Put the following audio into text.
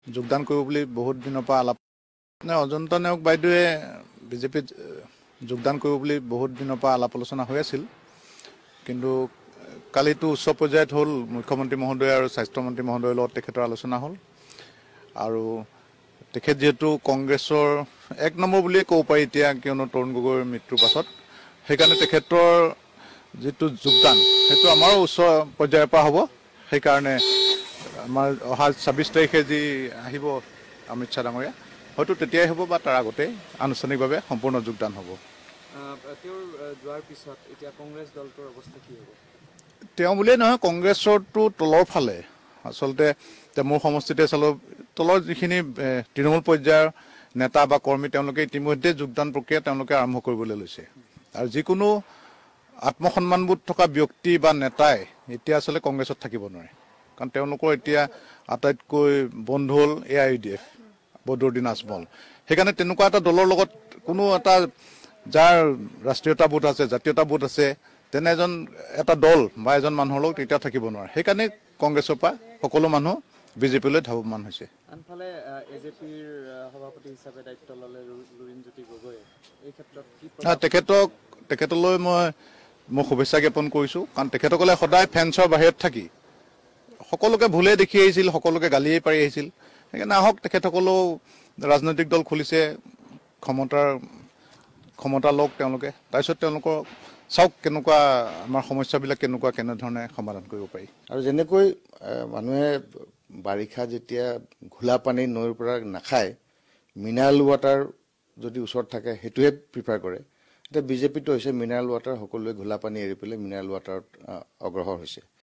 যোগদান কৰিব বুলি বহুত দিনৰ পৰা আলাপ অজন্তা নেওগ বাইদেৱে বিজেপিত যোগদান কৰিব বুলি বহুত দিনৰ পৰা আলাপ আলোচনা হৈ আছিল কিন্তু কালিতো উচ্চ পৰ্যায়ত হ'ল মুখ্যমন্ত্ৰী মহোদয় আৰু স্বাস্থ্যমন্ত্ৰী মহোদয়ৰ লগত তেখেতৰ আলোচনা হ'ল আৰু তেখেত যেহেতু কংগ্ৰেছৰ এক নম্বৰ বুলিয়ে ক'ব পাৰি এতিয়া কিয়নো তৰুণ গগৈৰ মৃত্যুৰ পাছত সেইকাৰণে তেখেতৰ যেটো যোগদান সেইটো আমাৰো উচ্চ পৰ্যায়ৰ পৰা হ'ব সেইকাৰণে আমাৰ অহা 26 তাৰিখে যি আহিব অমিত শ্বাহ ডাঙৰীয়া হয়তো তেতিয়াই হ'ব বা তাৰ আগতে আনুষ্ঠানিকভাৱে সম্পূৰ্ণ যোগদান হ'ব তেওঁৰ যোৱাৰ পিছত এতিয়া কংগ্ৰেছ দলটোৰ অৱস্থা কি হ'ব তেওঁ বুলিয়ে নহয় কংগ্ৰেছৰটো তলৰ ফালে আচলতে মোৰ সমষ্টিতে চালো তলৰ যিখিনি তৃণমূল পৰ্যায়ৰ নেতা বা কৰ্মী তেওঁলোকে ইতিমধ্যে যোগদান প্ৰক্ৰিয়া তেওঁলোকে আৰম্ভ কৰিবলৈ লৈছে আৰু যিকোনো আত্মসন্মানবোধ থকা ব্যক্তি বা নেতাই এতিয়া আচলতে কংগ্ৰেছত থাকিব নোৱাৰে কাৰণ তেওঁলোকৰ এতিয়া আটাইতকৈ বন্ধু হ'ল AIUDF বদৰুদ্দিন আজমল সেইকাৰণে তেনেকুৱা এটা দলৰ লগত কোনো এটা যাৰ ৰাষ্ট্ৰীয়তাবোধ আছে জাতীয়তাবোধ আছে তেনে এটা দল বা এজন মানুহৰ লগত এতিয়া থাকিব নোৱাৰে সেইকাৰণে কংগ্ৰেছৰ পৰা সকলো মানুহ বিজেপিলৈ ধাৱমান হৈছে আনফালে এজেপিৰ সভাপতি হিচাপে দায়িত্ব ল'লে লুৰিণজ্যোতি গগৈ এই ক্ষেত্ৰত কি তেখেতলৈ মই শুভেচ্ছা জ্ঞাপন কৰিছোঁ কাৰণ তেখেতসকলে সদায় ফেন্সৰ বাহিৰত থাকি সকলোকে ভুলে দেখি আহিছিল সকলোকে গালিয়ে পাৰি আহিছিল সেইকাৰণে আহক তেখেতসকলেও ৰাজনৈতিক দল খুলিছে ক্ষমতা লওক তেওঁলোকে তাৰপিছত তেওঁলোকৰ চাওক কেনেকুৱা আমাৰ সমস্যাবিলাক কেনেধৰণে সমাধান কৰিব পাৰি আৰু যেনেকৈ মানুহে বাৰিষা যেতিয়া ঘোলা পানী নৈৰ পৰা নাখায় মিনাৰেল ৱাটাৰ যদি ওচৰত থাকে সেইটোহে প্ৰিফাৰ কৰে এতিয়া বিজেপিটো হৈছে মিনাৰেল ৱাটাৰ সকলোৱে ঘোলা পানী এৰি পেলাই মিনাৰেল ৱাটাৰত অগ্ৰসৰ হৈছে